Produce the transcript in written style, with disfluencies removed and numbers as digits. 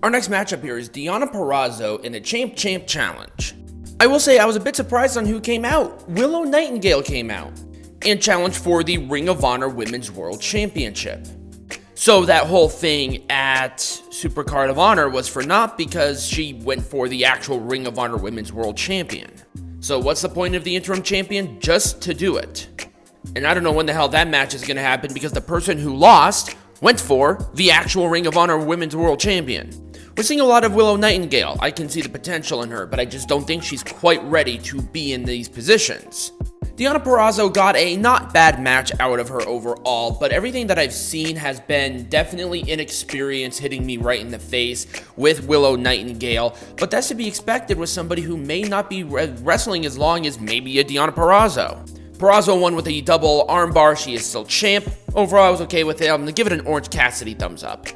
Our next matchup here is Deonna Purrazzo in a Champ Challenge. I will say I was a bit surprised on who came out. Willow Nightingale came out and challenged for the Ring of Honor Women's World Championship. So that whole thing at Supercard of Honor was for naught because she went for the actual Ring of Honor Women's World Champion. So what's the point of the interim champion? Just to do it. And I don't know when the hell that match is going to happen because the person who lost went for the actual Ring of Honor Women's World Champion. We're seeing a lot of Willow Nightingale. I can see the potential in her, but I just don't think she's quite ready to be in these positions. Deonna Purrazzo got a not bad match out of her overall, but everything that I've seen has been definitely inexperience hitting me right in the face with Willow Nightingale, but that's to be expected with somebody who may not be wrestling as long as maybe a Deonna Purrazzo. Purrazzo won with a double armbar. She is still champ. Overall, I was okay with it. I'm going to give it an Orange Cassidy thumbs up.